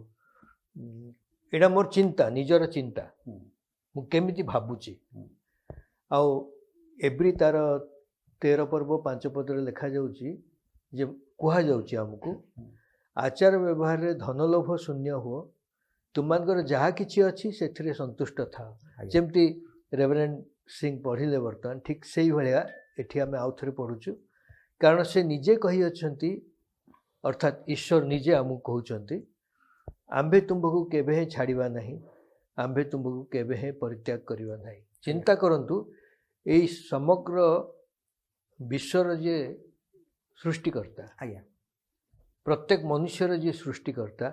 C: ଏଇଟା ମୋର ଚିନ୍ତା ନିଜର ଚିନ୍ତା ମୁଁ କେମିତି ଭାବୁଛି ଆଉ ଏଭ୍ରି ତାର 13 ପର୍ବ 5 ପଦରେ ଲେଖାଯାଉଛି ଯେ କୁହାଯାଉଛି ଆମକୁ ଆଚାର ବ୍ୟବହାରରେ ଧନଲୋଭ ଶୂନ୍ୟ ହୁଅ ତୁମମାନଙ୍କର ଯାହା କିଛି ଅଛି ସେଥିରେ ସନ୍ତୁଷ୍ଟ ଥାଅ ଯେମିତି ରେଭରେଣ୍ଡ ସିଂ ପଢ଼ିଲେ ବର୍ତ୍ତମାନ ଠିକ୍ ସେଇଭଳିଆ ଏଠି ଆମେ ଆଉ ଥରେ ପଢ଼ୁଛୁ କାରଣ ସେ ନିଜେ କହିଅଛନ୍ତି ଅର୍ଥାତ୍ ଈଶ୍ୱର ନିଜେ ଆମକୁ କହୁଛନ୍ତି ଆମ୍ଭେ ତୁମ୍ଭକୁ କେବେ ହିଁ ଛାଡ଼ିବା ନାହିଁ ଆମ୍ଭେ ତୁମ୍ଭକୁ କେବେ ହିଁ ପରିତ୍ୟାଗ କରିବା ନାହିଁ ଚିନ୍ତା କରନ୍ତୁ ଏଇ ସମଗ୍ର ବିଶ୍ୱର ଯିଏ ସୃଷ୍ଟିକର୍ତ୍ତା
A: ଆଜ୍ଞା
C: ପ୍ରତ୍ୟେକ ମନୁଷ୍ୟର ଯିଏ ସୃଷ୍ଟିକର୍ତ୍ତା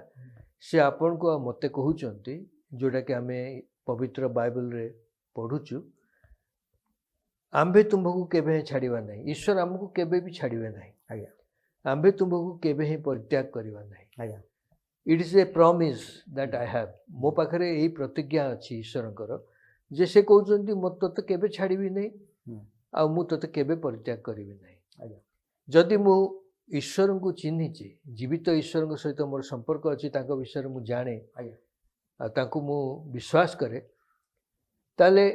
C: ସେ ଆପଣଙ୍କୁ ଆଉ ମୋତେ କହୁଛନ୍ତି ଯେଉଁଟାକି ଆମେ ପବିତ୍ର ବାଇବଲରେ ପଢ଼ୁଛୁ ଆମ୍ଭେ ତୁମ୍ଭକୁ କେବେ ହିଁ ଛାଡ଼ିବା ନାହିଁ ଈଶ୍ୱର ଆମକୁ କେବେ ବି ଛାଡ଼ିବେ ନାହିଁ
A: ଆଜ୍ଞା
C: ଆମ୍ଭେ ତୁମ୍ଭକୁ କେବେ ହିଁ ପରିତ୍ୟାଗ କରିବା ନାହିଁ
A: ଆଜ୍ଞା
C: ଇଟ୍ is A promise that I have ମୋ ପାଖରେ ଏଇ ପ୍ରତିଜ୍ଞା ଅଛି ଈଶ୍ୱରଙ୍କର ଯେ ସେ କହୁଛନ୍ତି ମୁଁ ତୋତେ କେବେ ଛାଡ଼ିବି ନାହିଁ ଆଉ ମୁଁ ତୋତେ କେବେ ପରିତ୍ୟାଗ କରିବି ନାହିଁ
A: ଆଜ୍ଞା
C: ଯଦି ମୁଁ ଈଶ୍ୱରଙ୍କୁ ଚିହ୍ନିଛି ଜୀବିତ ଈଶ୍ୱରଙ୍କ ସହିତ ମୋର ସମ୍ପର୍କ ଅଛି ତାଙ୍କ ବିଷୟରେ ମୁଁ ଜାଣେ
A: ଆଜ୍ଞା
C: ଆଉ ତାଙ୍କୁ ମୁଁ ବିଶ୍ୱାସ କରେ ତାହେଲେ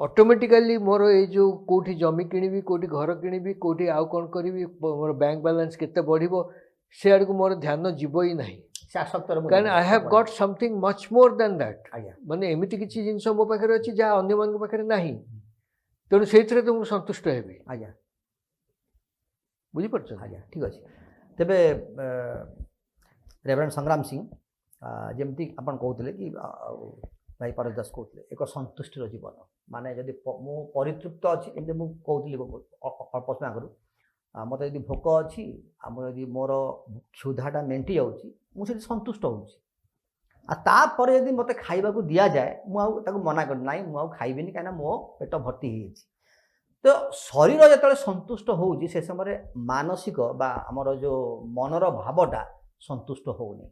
C: ଅଟୋମେଟିକାଲି ମୋର ଏଇ ଯେଉଁ କେଉଁଠି ଜମି କିଣିବି କେଉଁଠି ଘର କିଣିବି କେଉଁଠି ଆଉ କ'ଣ କରିବି ମୋର ବ୍ୟାଙ୍କ ବାଲାନ୍ସ କେତେ ବଢ଼ିବ ସେ ଆଡ଼କୁ ମୋର ଧ୍ୟାନ ଯିବ ହିଁ ନାହିଁ
A: ସେ ଆସକ୍ତର
C: କାରଣ I have got something much more than that
A: ଆଜ୍ଞା
C: ମାନେ ଏମିତି କିଛି ଜିନିଷ ମୋ ପାଖରେ ଅଛି ଯାହା ଅନ୍ୟମାନଙ୍କ ପାଖରେ ନାହିଁ ତେଣୁ ସେଇଥିରେ ତ ମୁଁ ସନ୍ତୁଷ୍ଟ ହେବି
A: ଆଜ୍ଞା
C: ବୁଝିପାରୁଛନ୍ତି
A: ଆଜ୍ଞା ଠିକ୍ ଅଛି ତେବେ ରେଭରେଣ୍ଡ ସଂଗ୍ରାମ ସିଂ ଯେମିତି ଆପଣ କହୁଥିଲେ କି ଭାଇ ପାରସ ଦାସ କହୁଥିଲେ ଏକ ସନ୍ତୁଷ୍ଟିର ଜୀବନ ମାନେ ଯଦି ମୁଁ ପରିତୃପ୍ତ ଅଛି ଏମିତି ମୁଁ କହୁଥିଲି ଅଳ୍ପ ସମୟ ଆଗରୁ ମୋତେ ଯଦି ଭୋକ ଅଛି ଆମର ଯଦି ମୋର କ୍ଷୁଧାଟା ମେଣ୍ଟି ଯାଉଛି ମୁଁ ସେଠି ସନ୍ତୁଷ୍ଟ ହେଉଛି ଆଉ ତାପରେ ଯଦି ମୋତେ ଖାଇବାକୁ ଦିଆଯାଏ ମୁଁ ଆଉ ତାକୁ ମନା କরি ନାହିଁ ମୁଁ ଆଉ ଖାଇବିନି କାହିଁକିନା ମୋ ପେଟ ଭର୍ତ୍ତି ହେଇଯାଇଛି ତ ଶରୀର ଯେତେବେଳେ ସନ୍ତୁଷ୍ଟ ହେଉଛି ସେ ସମୟରେ ମାନସିକ ବା ଆମର ଯେଉଁ ମନର ଭାବଟା ସନ୍ତୁଷ୍ଟ ହେଉନି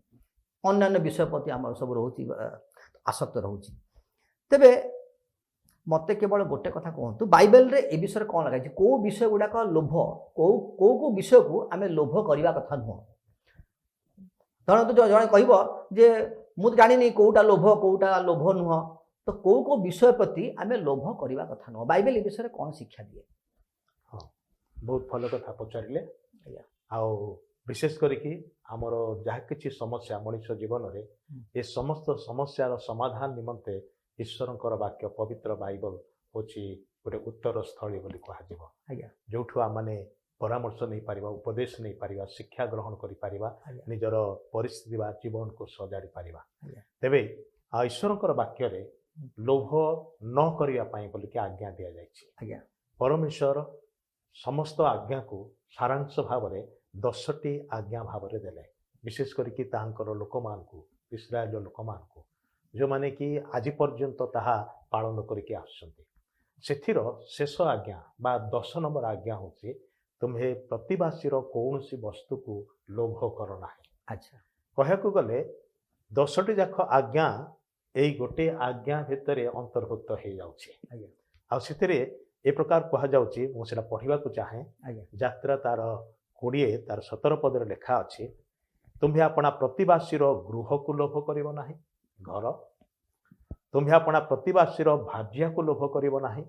A: ଅନ୍ୟାନ୍ୟ ବିଷୟ ପ୍ରତି ଆମର ସବୁ ରହୁଛି ଆସକ୍ତ ରହୁଛି ତେବେ ମୋତେ କେବଳ ଗୋଟେ କଥା କୁହନ୍ତୁ ବାଇବେଲରେ ଏ ବିଷୟରେ କ'ଣ ଲେଖାଯାଇଛି କେଉଁ ବିଷୟ ଗୁଡ଼ାକ ଲୋଭ କେଉଁ ବିଷୟକୁ ଆମେ ଲୋଭ କରିବା କଥା ନୁହଁ ଧରନ୍ତୁ ଜଣେ କହିବ ଯେ ମୁଁ ତ ଜାଣିନି କେଉଁଟା ଲୋଭ ନୁହଁ ତ କେଉଁ ବିଷୟ ପ୍ରତି ଆମେ ଲୋଭ କରିବା କଥା ନୁହଁ ବାଇବେଲ ଏ ବିଷୟରେ କ'ଣ ଶିକ୍ଷା ଦିଏ
B: ହଁ ବହୁତ ଭଲ କଥା ପଚାରିଲେ
A: ଆଜ୍ଞା
B: ଆଉ ବିଶେଷ କରିକି ଆମର ଯାହା କିଛି ସମସ୍ୟା ମଣିଷ ଜୀବନରେ ଏ ସମସ୍ତ ସମସ୍ୟାର ସମାଧାନ ନିମନ୍ତେ ଈଶ୍ୱରଙ୍କର ବାକ୍ୟ ପବିତ୍ର ବାଇବଲ ହେଉଛି ଗୋଟେ ଉତ୍ତର ସ୍ଥଳୀ ବୋଲି କୁହାଯିବ
A: ଆଜ୍ଞା
B: ଯେଉଁଠୁ ଆମେ ପରାମର୍ଶ ନେଇପାରିବା ଉପଦେଶ ନେଇପାରିବା ଶିକ୍ଷା ଗ୍ରହଣ କରିପାରିବା
A: ଆଜ୍ଞା
B: ନିଜର ପରିସ୍ଥିତି ବା ଜୀବନକୁ ସଜାଡ଼ି ପାରିବା
A: ଆଜ୍ଞା
B: ତେବେ ଈଶ୍ୱରଙ୍କର ବାକ୍ୟରେ ଲୋଭ ନ କରିବା ପାଇଁ ବୋଲିକି ଆଜ୍ଞା ଦିଆଯାଇଛି
A: ଆଜ୍ଞା
B: ପରମେଶ୍ୱର ସମସ୍ତ ଆଜ୍ଞାକୁ ସାରାଂଶ ଭାବରେ 10ଟି ଆଜ୍ଞା ଭାବରେ ଦେଲେ ବିଶେଷ କରିକି ତାଙ୍କର ଲୋକମାନଙ୍କୁ ଇସ୍ରାଏଲ ଲୋକମାନଙ୍କୁ ଯେଉଁମାନେ କି ଆଜି ପର୍ଯ୍ୟନ୍ତ ତାହା ପାଳନ କରିକି ଆସୁଛନ୍ତି ସେଥିର ଶେଷ ଆଜ୍ଞା ବା 10 ନମ୍ବର ଆଜ୍ଞା ହେଉଛି ତୁମ୍ଭେ ପ୍ରତିବାସୀର କୌଣସି ବସ୍ତୁକୁ ଲୋଭ କର ନାହିଁ
A: ଆଚ୍ଛା
B: କହିବାକୁ ଗଲେ 10ଟି ଯାକ ଆଜ୍ଞା ଏଇ ଗୋଟିଏ ଆଜ୍ଞା ଭିତରେ ଅନ୍ତର୍ଭୁକ୍ତ ହେଇଯାଉଛି
A: ଆଜ୍ଞା
B: ଆଉ ସେଥିରେ ଏ ପ୍ରକାର କୁହାଯାଉଛି ମୁଁ ସେଟା ପଢ଼ିବାକୁ ଚାହେଁ
A: ଆଜ୍ଞା
B: ଯାତ୍ରା ତାର 20 ତାର 17 ପଦରେ ଲେଖା ଅଛି ତୁମ୍ଭେ ଆପଣା ପ୍ରତିବାସୀର ଗୃହକୁ ଲୋଭ କରିବ ନାହିଁ ଘର ତୁମ୍ଭେ ଆପଣା ପ୍ରତିବାସୀର ଭାର୍ଯ୍ୟାକୁ ଲୋଭ କରିବ ନାହିଁ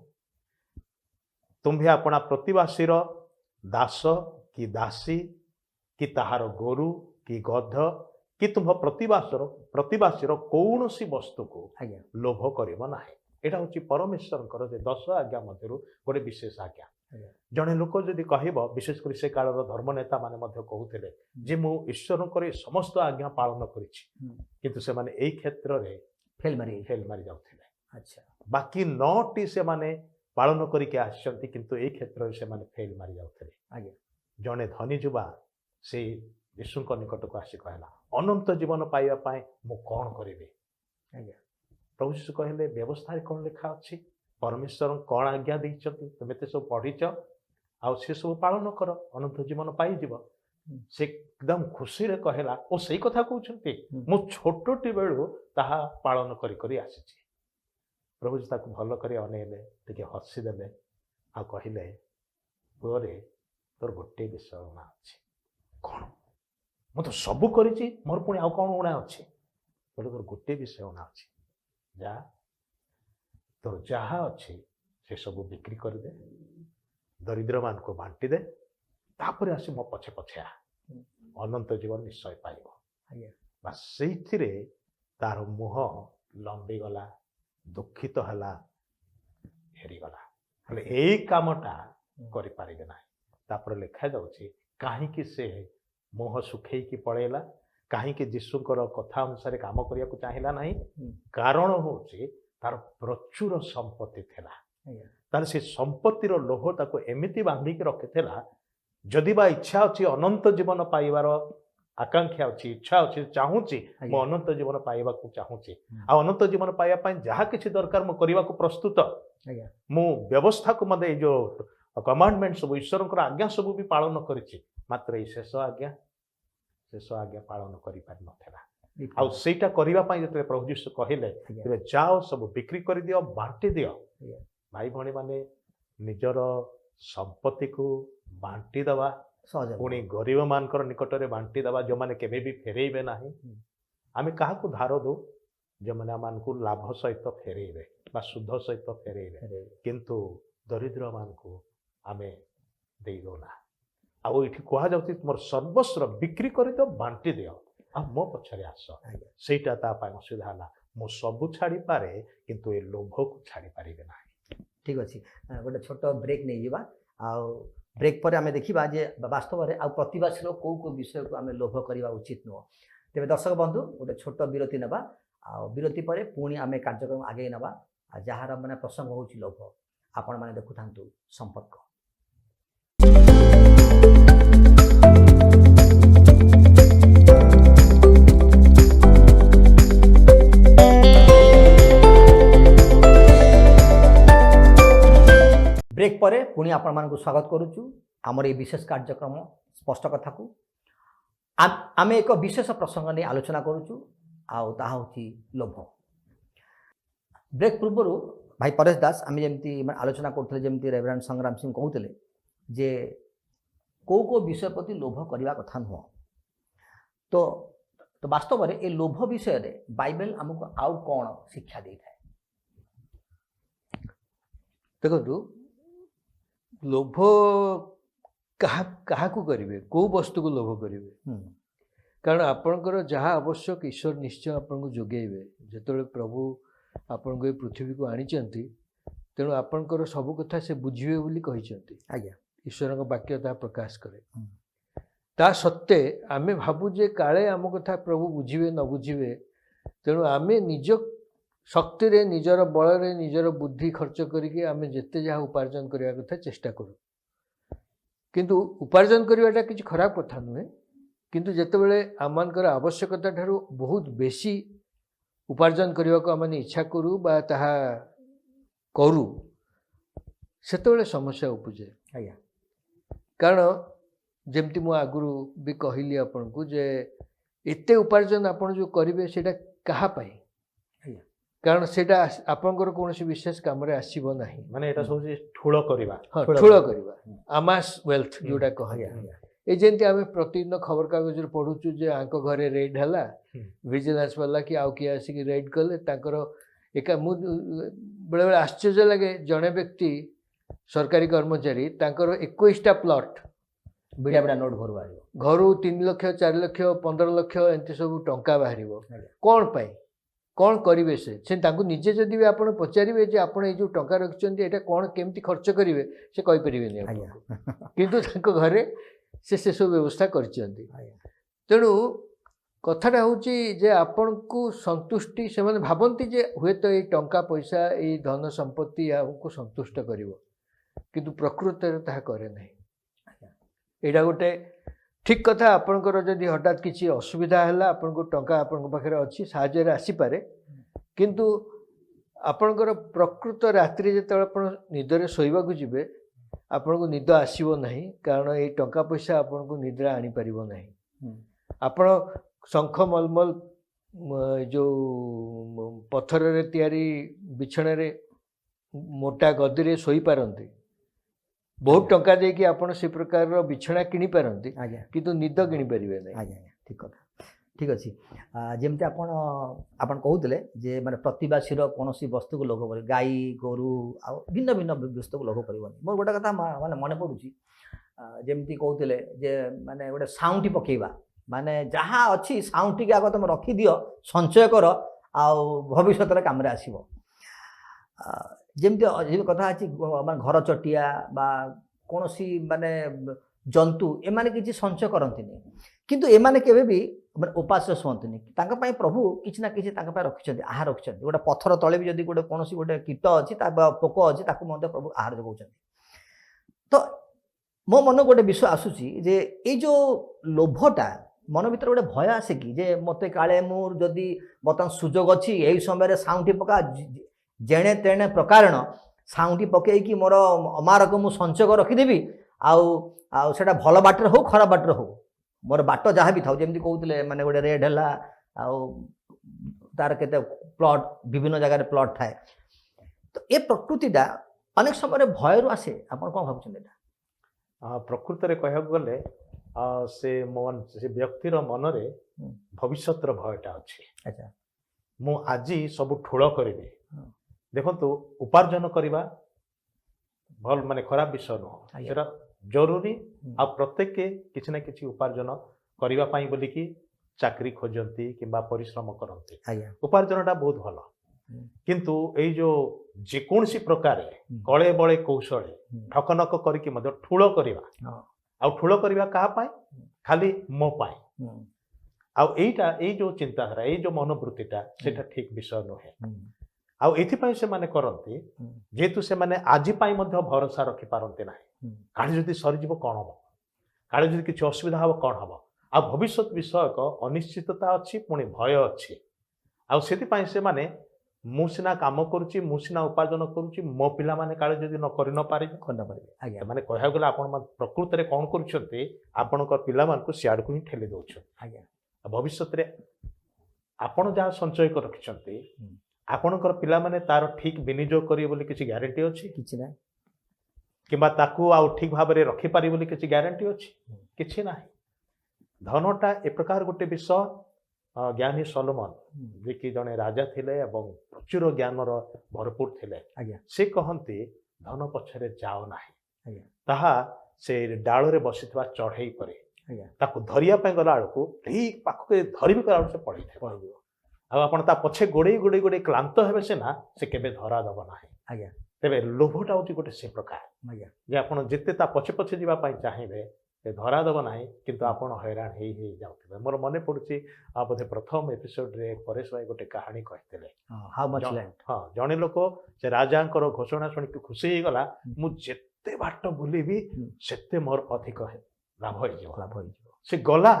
B: ତୁମ୍ଭେ ଆପଣା ପ୍ରତିବାସୀର ଦାସ କି ଦାସୀ କି ତାହାର ଗୋରୁ କି ଗଧ କି ତୁମ୍ଭ ପ୍ରତିବାସୀର କୌଣସି ବସ୍ତୁକୁ
A: ଆଜ୍ଞା
B: ଲୋଭ କରିବ ନାହିଁ ଏଇଟା ହେଉଛି ପରମେଶ୍ୱରଙ୍କର ଯେ 10 ଆଜ୍ଞା ମଧ୍ୟରୁ ଗୋଟେ ବିଶେଷ ଆଜ୍ଞା ଜଣେ ଲୋକ ଯଦି କହିବ ବିଶେଷ କରି ସେ କାଳର ଧର୍ମନେତା ମାନେ ମଧ୍ୟ କହୁଥିଲେ ଯେ ମୁଁ ଈଶ୍ୱରଙ୍କର ଏ ସମସ୍ତ ଆଜ୍ଞା ପାଳନ କରିଛି କିନ୍ତୁ ସେମାନେ ଏଇ କ୍ଷେତ୍ରରେ
A: ଫେଲ୍
B: ମାରି ଯାଉଥିଲେ
A: ଆଚ୍ଛା
B: ବାକି 9ଟି ସେମାନେ ପାଳନ କରିକି ଆସିଛନ୍ତି କିନ୍ତୁ ଏଇ କ୍ଷେତ୍ରରେ ସେମାନେ ଫେଲ୍ ମାରି ଯାଉଥିଲେ
A: ଆଜ୍ଞା
B: ଜଣେ ଧନୀ ଯୁବା ସେଇ ଯୀଶୁଙ୍କ ନିକଟକୁ ଆସି କହିଲା ଅନନ୍ତ ଜୀବନ ପାଇବା ପାଇଁ ମୁଁ କ'ଣ କରିବି
A: ଆଜ୍ଞା
B: ପ୍ରଭୁ ଯୀଶୁ କହିଲେ ବ୍ୟବସ୍ଥାରେ କ'ଣ ଲେଖା ଅଛି ପରମେଶ୍ୱର କ'ଣ ଆଜ୍ଞା ଦେଇଛନ୍ତି ତୁମେ ଏତେ ସବୁ ପଢ଼ିଛ ଆଉ ସେ ସବୁ ପାଳନ କର ଅନନ୍ତ ଜୀବନ ପାଇଯିବ ସେ ଏକଦମ ଖୁସିରେ କହିଲା ଓ ସେଇ କଥା କହୁଛନ୍ତି ମୁଁ ଛୋଟଟି ବେଳୁ ତାହା ପାଳନ କରି ଆସିଛି ପ୍ରଭୁ ତାକୁ ଭଲ କରି ଅନେଇଲେ ଟିକେ ହସିଦେଲେ आ कहले पुअरे तोर गोटे विषय उणा अच्छे कौन मु तो सबू करी मोर पुणी आउ कौन उणा अच्छे बोले तोर गोटे विषय उणा अच्छे जा तोर जहा अच्छे से सब बिक्री करदे दरिद्र मान को बांटी दे तापर आसी मो पछे पछे आ अनंत जीवन निश्चय पाइब
A: ଆଜ୍ଞା
B: बास से तार मुह लंबी गला दुखित हला हेरीगला हेले एई कामटा करि पारिबे नाही तापर लिखा जाउछि काहेकि से मुह सुखेई पळेला काहेकि जीशुकर कथा अनुसार काम करिया को चाहिला नाही कारण होछि तार प्रचुर संपत्ति थिला
A: ଆଜ୍ଞା
B: तार से संपत्तिर लोभ ताको एमिति बांधिक रखिथिला जदि बा इच्छा अछि अनंत जीवन पाइबार आकांक्षा अछि इच्छा अछि चाहूछि मो अनंत जीवन पाइबा को चाहूछि आ अनंत जीवन पाइबा पई जहा किछि दरकार मो करिबा को प्रस्तुत
A: ଆଜ୍ଞା
B: मो व्यवस्था को मते जो कमांडमेंट सब ईश्वरकर आज्ञा सब भी पालन करिछि मात्र ई शेष आज्ञा पालन करि पारि नथेला आ सेटा करिबा पई जते प्रभु यीशु कहिले तेबे जाओ सब बिक्री करि दियो बांटी दियो भाई भणी माने निजर संपत्ति को बांटी दवा
A: ସହଜ
B: पुणी गरीब मानकर निकट में बांटी दवा जो माने केबे भी फेरेइबे नाही आमे काहा को धार दो जो माने मान को लाभ सहित फेरेइबे बा शुद्ध सहित फेरेइबे किंतु दरिद्र मान को आमे देई दोना आ ओइठी कहा जाउति मोर सर्वस्व बिक्री करि तो बांटी दियो आ मो पछरे आस सेटा ता पाइ असुविधा हला मो सब छाड़ी पारे किंतु ए लोभ को छाड़ी पारिबे नाही
A: ठीक अच्छे गोटे छोट ब्रेक नहीं जीवा आउ ब्रेक पर आम देखा जे वास्तव में आउ प्रतिवासी कौ विषय को आम लोभ करवा उचित नुह तेज दर्शक बंधु गोटे छोट विरति ना आ विरति पर पुणी आम कार्यक्रम आगे ना जार मैंने प्रसंग हो लोभ आपण मैंने देखु था संपर्क ब्रेक पर पुणी आपण मानक स्वागत करुचु आमर ये विशेष कार्यक्रम स्पष्ट कथा को आम एक विशेष प्रसंग नहीं आलोचना करुचु आउ हूँ लोभ ब्रेक पूर्व भाई परेश दास आम जमी आलोचना करते जमी रेवरेंड संग्राम सिंह कहते जे कौ विषय प्रति लोभ करने कथा नुह तो वास्तव में ये लोभ विषय रे बाइबल आमको आउ कौन शिक्षा दे था
C: देखो लोभ क्या करेंगे कौ वस्तु को लोभ करेंगे कारण आपणकर जहाँ आवश्यक ईश्वर निश्चय आपको जोगेबे जो प्रभु आपण को पृथ्वी को आनी तेणु आपणकर सब कथा से बुझे बोली
A: आज्ञा
C: ईश्वर वाक्य ता प्रकाश करे ता सत्ते आमे भाबु जे काले आम कथा प्रभु बुझे न बुझे तेणु आमे निज शक्ति रे निजर बल रे निजर बुद्धि खर्च करके आमे जेते जहाँ उपार्जन करने कथा चेष्टा करूँ किंतु उपार्जन करवाटा किसी खराब कथा नुहे किंतु जेतेबेले आमनकर आवश्यकता ठारू बहुत बेसी उपार्जन करने को आम इच्छा करूँ बा ताहा करूँ सेतेबेले समस्या उपजे
A: आज्ञा
C: कारण जमती मु आगुरु भी कहली आपन को जे एते उपार्जन आपन जो करिवे सेटा कहा पाई कारण सेटा आपनकर कोनोसी विशेष काम रे आसीबो नाही
B: माने एटा सब ठुळ करबा
C: ठुळ करबा आमास वेल्थ जोटा कहया ए जेंती आमे प्रतिदिन खबर कागज रे पढुचु जे आंको घरे रेड हला विजिलेंस वाला कि आउ कि आसी कि रेड कले ताकर एका मु बेले बेले आश्चर्य लगे जणे व्यक्ति सरकारी कर्मचारी ताकर 21टा प्लॉट
A: बिड़ा बिड़ा नोट घर
C: घर 3 लाख 4 लाख 15 लाख एंती सब टंका बाहर कौन पाई कौन करेंगे से निजे जदि भी आप पचारे जे आप जो टंका रखिंट ये कौन केमती खर्च करेंगे से कहींपरें किंतु घरे से सब व्यवस्था कर तेणु कथाटा हूँ जे आपण को संतुष्टि से मैंने भावती जे हुए तो ये टंका पैसा ये धन संपत्ति आपको संतुष्ट कर किंतु प्रकृत ता करे ना यहाँ गोटे ठीक कथा आपणकर जदि हठात किसी असुविधा है आपको टंका आपण पाखे अच्छी साहाय्य आसीपे किंतु आपणकर प्रकृत रात्रि जो आप निदरे शोवाक जी आपण को निद आसब ना कारण ये टंका पैसा आपण को निद्रा आनी पार ना आपण शंख मलमल जो पत्थर रे तैयारी बिछण रे मोटा गदी रे शोई पारंती बहुत टंका देकी आपण से प्रकार बिछଣା किनी पारंती
A: आज्ञा
C: किंतु निद किनी परिबे नै
A: आज्ञा आज्ञा ठीक कथा ठीक अच्छी जमती आपण कहते जे माने प्रतिवासी कौन वस्तु को लोभ कर गाई गोरु आ भिन्न भिन्न वस्तु को लोभ कर मोर गोटे कथा माने मन पड़ुची जमती कहते जे माने गोटे साउंटी पकेबा माने जहाँ अच्छी साउंटी आग तुम रखी दियो संचय कर आ भविष्य में कम आसो जमती कथा अच्छी घर चटिया बा कौन माने जंतु एमाने किसी संचय करती किंतु एमाने केबे भी माने उपास शुंतनी प्रभु किसी ना कि रखिंट आहार रखिंट गोटे पत्थर तले भी जब गोटे कौन गोटे कीट अच्छी पोक अच्छी प्रभु आहार जोगाऊँ तो मो मन गोटे विषय आसूसी जे ये जो लोभटा मन भर गोटे भय आसे कि जे मत काले मुझे बर्तमान सुजोग अच्छी यही समय साउंटी पका जेणे तेणे प्रकारण साउंटी पकईकि मोर अमारक मुझे संचय रखिदेवी आउटा भल बाटर हो खराब बाटर हो मोर बाट जहाँ भी था जमी कहते माने गोटे रेड है तार के प्लट विभिन्न जगह प्लट थाए तो ये प्रकृतिटा अनेक समय भय रु आसे आप कौन भावुँ
B: प्रकृत में कह गले से व्यक्तिर मनरे भविष्यतर भयटा अच्छे
A: अच्छा
B: मु आज सब ठूल करी देखो उपार्जन करवा भल माने खराब विषय नुह सेटा जरूरी आ प्रत्येक किसी ना किसी उपार्जन करने पाई बोली कि चाकरी खोजती कि परिश्रम करती उपार्जनटा बहुत भल किंतु ये जो जेकोसी प्रकार कले बले कौशले ठकनक करके ठूल करवा आ ठूल करवा क्या पाए खाली मो पाए आईटा ये जो चिंताधारा ये जो मनोवृत्तिटा सेटा ठीक विषय नुहे आउपाई से माने करती जेहेतु से माने आज पाई मध्य भरोसा रखी पारती ना काले जदि सरीज कौन हम काले जदि किसी असुविधा हम कौन हम आ भविष्य विषयक अनिश्चितता अच्छी पुणी भय अच्छी आपाई से माने मु सिना काम करुच्ची मु सिना उपार्जन करुच्ची मो पिला माने काले जदि न करि न पारे माने कहया गला आपण प्रकृत रे कौन करुछंती आपनकर पिला मान को सियाड को ही ठेली दोछ भविष्य रे आपण जहाँ संचय कर रखिछंती आपणकर पिला माने तार ठीक विनियोग करिवे बोली किसी ग्यारंटी अछि किछि ना किबा ताकू आ ठीक भाव में रखि पारि बोली किछि ग्यारंटी अछि किछि ना धनटा ए प्रकार गोटे विषय ज्ञानी सोलोमन जे कि जने राजा थिले एवं प्रचुर ज्ञानर भरपूर थिले से कहंती धन पछरे जाओ नाही ताहा से डाल रे बसितवा चढ़ई परे ताकू धरिया पे गला आळको ठीक पाखके धरिबे गला से पड़िथि आपण पछे गोड़े गोड़े गोड़े क्लांत हे सीना से केबे धरा दब ना तेरे लोभटा हूँ गोटे से प्रकार जे आप जिते पछे पछे जावाई चाहिए धरा दब ना किंतु आप हैरान हो जाते मोर मन पड़ी बोधे प्रथम एपिसोड रे परेश भाई गोटे कहानी कहते हाँ जड़े लोक से राजा घोषणा शुणिक खुशी हो गला मुझे बाट बुलबी से मोर अधिक लाभ हो से गला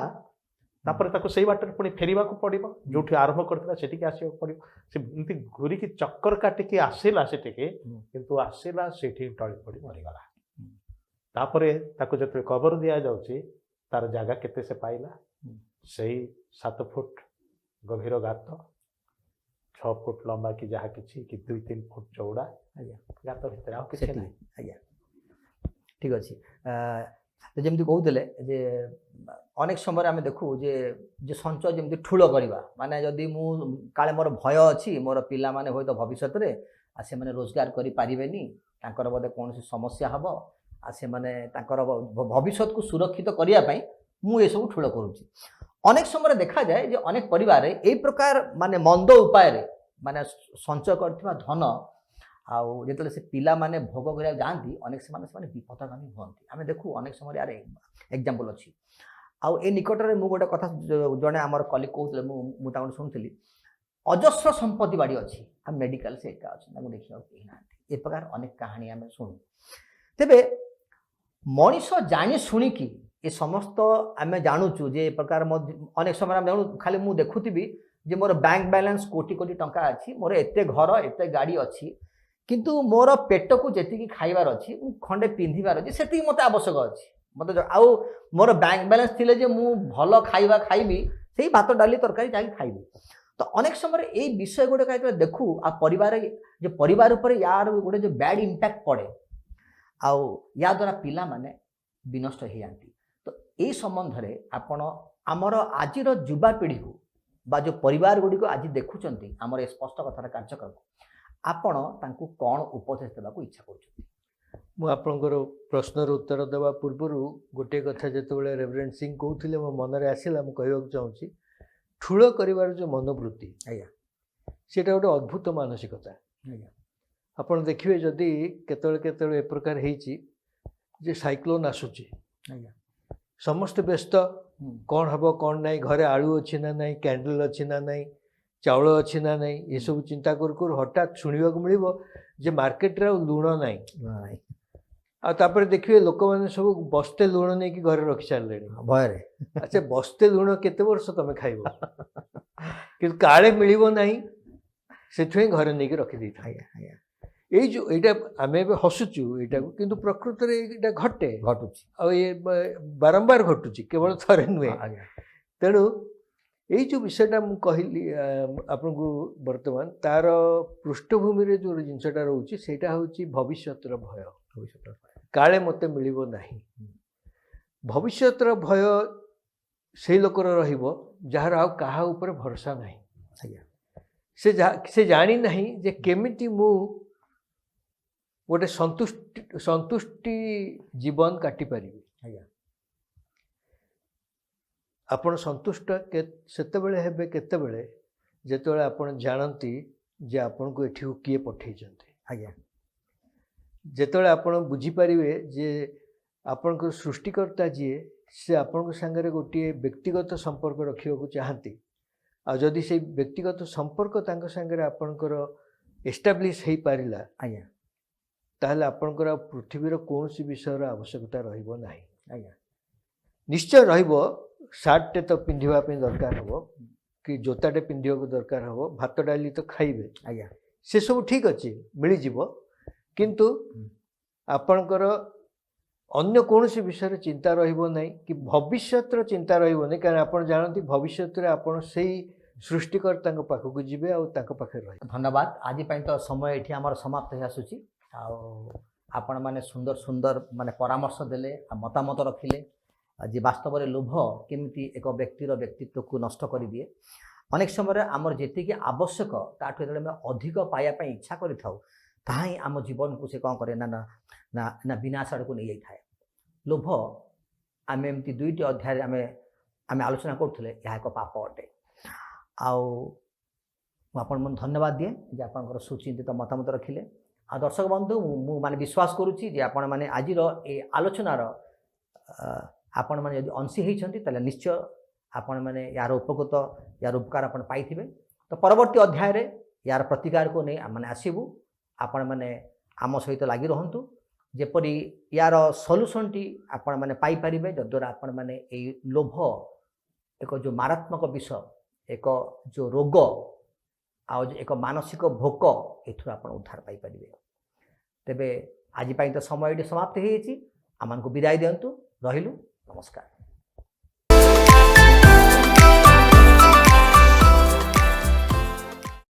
B: तापर ताको सही बाटर पुणी फेरिबा को पड़िबो जोठी आरंभ करथिला सेटिके आसीबा पड़िबो से एमती घुरी की चक्कर काटिके आसीला सेटिके किंतु आसीला सेठी टळी पड़ी मरि गला तापर ताको जते कवर दिया जाउची तार जागा केते से पाइला सही 7 फुट गभीर गात 6 फुट लंबा की जहा किछि कि 2-3 फुट चौड़ा गात भितर आ किछि नै
A: आज्ञा ठीक अछि तो जमी कहते जे अनेक समय आम देखू जे संचय जमी ठूल करवा माने जदि मु काले मोर भय अच्छी मोर पिला माने होय तो भविष्य में से माने रोजगार करि पारिबेनी तांकर बोधे कौन समस्या हम आ से माने तांकर भविष्य को सुरक्षित करने पाई मु ये सब ठूल करुच्ची अनेक समय देखा जाए जे अनेक परिवार ए प्रकार माने मंद उपाय माने संचय करथिबा धन आउ जो से पिला माने भोग करा जाती अनेक से विपदगामी हमें आम देखू अनेक समय यार एग्जाम्पल अच्छी आउ ए निकट में मुझे गोटे कथा जड़े आम कलिग कहते मुझे शुणी अजस्र संपत्ति बाड़ी अच्छी आम मेडिकल से एका अच्छे देखा कहीं ना ए प्रकार अनेक कहानी आम शुणु तेरे मनीष जाणी शुणिकी ये समस्त आम जानुचु जे प्रकार अनेक समय आम जानू खाली मुझे देखुवी जे मोर बैंक बैलेंस कोटी कोटी टंका अच्छी मोर एते घर एते गाड़ी अच्छी किंतु मोर पेट को जी खाइबार अच्छी खंडे पिंधार अच्छी से मत आवश्यक अच्छी मत आउ मोर बैंक बैलेंस थिले जे मु भल खाइबा खाइबी से भात डाली तरकारी जाके खाइबी तो अनेक समय ये विषय गोटे देखू आ परिवार जो परिवार उपर यार गोटे जो बैड इम्पैक्ट पड़े आउ या द्वारा पिला माने विनष्ट हो जाती। तो ये संबंध में आपण आमर आज युवापीढ़ी को बा जो परिवार गुड़ी को आज देखुं आमर ए स्पष्ट कथार कार्यक्रम आपण तांकु कौन उपदेश देवाक इच्छा कर?
C: ମୁଁ ଆପଣଙ୍କର ପ୍ରଶ୍ନର ଉତ୍ତର ଦେବା ପୂର୍ବରୁ ଗୋଟିଏ କଥା ଯେତେବେଳେ ରେଭରେଣ୍ଡ ସିଂ କହୁଥିଲେ ମୋ ମନରେ ଆସିଲା, ମୁଁ କହିବାକୁ ଚାହୁଁଛି ଠୁଳ କରିବାର ଯେଉଁ ମନୋବୃତ୍ତି
A: ଆଜ୍ଞା
C: ସେଇଟା ଗୋଟେ ଅଦ୍ଭୁତ ମାନସିକତା।
A: ଆଜ୍ଞା
C: ଆପଣ ଦେଖିବେ ଯଦି କେତେବେଳେ କେତେବେଳେ ଏ ପ୍ରକାର ହେଇଛି ଯେ ସାଇକ୍ଲୋନ୍ ଆସୁଛି,
A: ଆଜ୍ଞା
C: ସମସ୍ତେ ବ୍ୟସ୍ତ, କ'ଣ ହେବ କ'ଣ ନାହିଁ, ଘରେ ଆଳୁ ଅଛି ନା ନାହିଁ, କ୍ୟାଣ୍ଡେଲ ଅଛି ନା ନାହିଁ, ଚାଉଳ ଅଛି ନା ନାହିଁ, ଏସବୁ ଚିନ୍ତା କରୁ କରୁ ହଠାତ୍ ଶୁଣିବାକୁ ମିଳିବ ଯେ ମାର୍କେଟରେ ଆଉ ଲୁଣ ନାହିଁ। ଆଉ ତାପରେ ଦେଖିବେ ଲୋକମାନେ ସବୁ ବସ୍ତେ ଲୁଣ ନେଇକି ଘରେ ରଖି ସାରିଲେଣି
A: ଭୟରେ।
C: ଆଚ୍ଛା ବସ୍ତେ ଲୁଣ କେତେ ବର୍ଷ ତମେ ଖାଇବ? କିନ୍ତୁ କାଳେ ମିଳିବ ନାହିଁ, ସେଥିପାଇଁ ଘରେ ନେଇକି ରଖିଦେଇଥାଏ।
A: ଆଜ୍ଞା ଆଜ୍ଞା
C: ଏଇ ଯେଉଁ ଏଇଟା ଆମେ ଏବେ ହସୁଛୁ ଏଇଟାକୁ, କିନ୍ତୁ ପ୍ରକୃତରେ ଏଇଟା ଘଟେ,
A: ଘଟୁଛି।
C: ଆଉ ଏ ବାରମ୍ବାର ଘଟୁଛି, କେବଳ ଥରେ ନୁହେଁ।
A: ଆଜ୍ଞା
C: ତେଣୁ ଏଇ ଯେଉଁ ବିଷୟଟା ମୁଁ କହିଲି ଆପଣଙ୍କୁ ବର୍ତ୍ତମାନ, ତାର ପୃଷ୍ଠଭୂମିରେ ଯେଉଁ ଜିନିଷଟା ରହୁଛି ସେଇଟା ହେଉଛି ଭବିଷ୍ୟତର ଭୟ। କାଳେ ମୋତେ ମିଳିବ ନାହିଁ। ଭବିଷ୍ୟତର ଭୟ ସେଇ ଲୋକର ରହିବ ଯାହାର ଆଉ କାହା ଉପରେ ଭରସା ନାହିଁ।
A: ଆଜ୍ଞା
C: ସେ ଜାଣି ନାହିଁ ଯେ କେମିତି ମୁଁ ଗୋଟେ ସନ୍ତୁଷ୍ଟି ଜୀବନ କାଟିପାରିବି।
A: ଆଜ୍ଞା
C: ଆପଣ ସନ୍ତୁଷ୍ଟ ସେତେବେଳେ ହେବେ କେତେବେଳେ ଯେତେବେଳେ ଆପଣ ଜାଣନ୍ତି ଯେ ଆପଣଙ୍କୁ ଏଠିକୁ କିଏ ପଠେଇଛନ୍ତି।
A: ଆଜ୍ଞା
C: ଯେତେବେଳେ ଆପଣ ବୁଝିପାରିବେ ଯେ ଆପଣଙ୍କର ସୃଷ୍ଟିକର୍ତ୍ତା ଯିଏ, ସେ ଆପଣଙ୍କ ସାଙ୍ଗରେ ଗୋଟିଏ ବ୍ୟକ୍ତିଗତ ସମ୍ପର୍କ ରଖିବାକୁ ଚାହାନ୍ତି, ଆଉ ଯଦି ସେଇ ବ୍ୟକ୍ତିଗତ ସମ୍ପର୍କ ତାଙ୍କ ସାଙ୍ଗରେ ଆପଣଙ୍କର ଏଷ୍ଟାବ୍ଲିଶ୍ ହେଇପାରିଲା,
A: ଆଜ୍ଞା
C: ତାହେଲେ ଆପଣଙ୍କର ଆଉ ପୃଥିବୀର କୌଣସି ବିଷୟର ଆବଶ୍ୟକତା ରହିବ ନାହିଁ।
A: ଆଜ୍ଞା
C: ନିଶ୍ଚୟ ରହିବ, ସାର୍ଟଟେ ତ ପିନ୍ଧିବା ପାଇଁ ଦରକାର ହେବ, କି ଜୋତାଟେ ପିନ୍ଧିବାକୁ ଦରକାର ହେବ, ଭାତ ଡାଲି ତ ଖାଇବେ,
A: ଆଜ୍ଞା
C: ସେସବୁ ଠିକ୍ ଅଛି, ମିଳିଯିବ। କିନ୍ତୁ ଆପଣଙ୍କର ଅନ୍ୟ କୌଣସି ବିଷୟରେ ଚିନ୍ତା ରହିବ ନାହିଁ, କି ଭବିଷ୍ୟତର ଚିନ୍ତା ରହିବ ନାହିଁ, କାରଣ ଆପଣ ଜାଣନ୍ତି ଭବିଷ୍ୟତରେ ଆପଣ ସେଇ ସୃଷ୍ଟିକର୍ତ୍ତାଙ୍କ ପାଖକୁ ଯିବେ ଆଉ ତାଙ୍କ ପାଖରେ ରହିବେ।
A: ଧନ୍ୟବାଦ। ଆଜି ପାଇଁ ତ ସମୟ ଏଠି ଆମର ସମାପ୍ତ ହେଇ ଆସୁଛି। ଆଉ ଆପଣ ମାନେ ସୁନ୍ଦର ସୁନ୍ଦର ମାନେ ପରାମର୍ଶ ଦେଲେ, ମତାମତ ରଖିଲେ ଯେ ବାସ୍ତବରେ ଲୋଭ କେମିତି ଏକ ବ୍ୟକ୍ତିର ବ୍ୟକ୍ତିତ୍ୱକୁ ନଷ୍ଟ କରିଦିଏ। ଅନେକ ସମୟରେ ଆମର ଯେତିକି ଆବଶ୍ୟକ ତାଠୁ ଯେତେବେଳେ ଆମେ ଅଧିକ ପାଇବା ପାଇଁ ଇଚ୍ଛା କରିଥାଉ, ତାହା ହିଁ ଆମ ଜୀବନକୁ ସେ କ'ଣ କରେ ନା ନା ନା ନା ବିନାଶ ଆଡ଼କୁ ନେଇଯାଇଥାଏ। ଲୋଭ ଆମେ ଏମିତି 2ଟି ଅଧ୍ୟାୟରେ ଆମେ ଆଲୋଚନା କରୁଥିଲେ, ଏହା ଏକ ପାପ ଅଟେ। ଆଉ ମୁଁ ଆପଣଙ୍କୁ ଧନ୍ୟବାଦ ଦିଏ ଯେ ଆପଣଙ୍କର ସୁଚିନ୍ତିତ ମତାମତ ରଖିଲେ। ଆଉ ଦର୍ଶକ ବନ୍ଧୁ, ମୁଁ ମାନେ ବିଶ୍ୱାସ କରୁଛି ଯେ ଆପଣମାନେ ଆଜିର ଏ ଆଲୋଚନାର ଆପଣମାନେ ଯଦି ଅଂଶୀ ହେଇଛନ୍ତି, ତାହେଲେ ନିଶ୍ଚୟ ଆପଣମାନେ ୟାର ଉପକୃତ, ୟାର ଉପକାର ଆପଣ ପାଇଥିବେ। ତ ପରବର୍ତ୍ତୀ ଅଧ୍ୟାୟରେ ୟାର ପ୍ରତିକାରକୁ ନେଇ ଆମମାନେ ଆସିବୁ। ଆପଣମାନେ ଆମ ସହିତ ଲାଗି ରହନ୍ତୁ, ଯେପରି ୟାର ସଲ୍ୟୁସନ୍ଟି ଆପଣମାନେ ପାଇପାରିବେ, ଯଦ୍ୱାରା ଆପଣମାନେ ଏଇ ଲୋଭ ଏକ ଯେଉଁ ମାରାତ୍ମକ ବିଷ, ଏକ ଯେଉଁ ରୋଗ, ଆଉ ଏକ ମାନସିକ ଭୋକ, ଏଥିରୁ ଆପଣ ଉଦ୍ଧାର ପାଇପାରିବେ। ତେବେ ଆଜି ପାଇଁ ତ ସମୟଟି ସମାପ୍ତ ହେଇଯାଇଛି। ଆମମାନଙ୍କୁ ବିଦାୟ ଦିଅନ୍ତୁ। ରହିଲୁ। ନମସ୍କାର।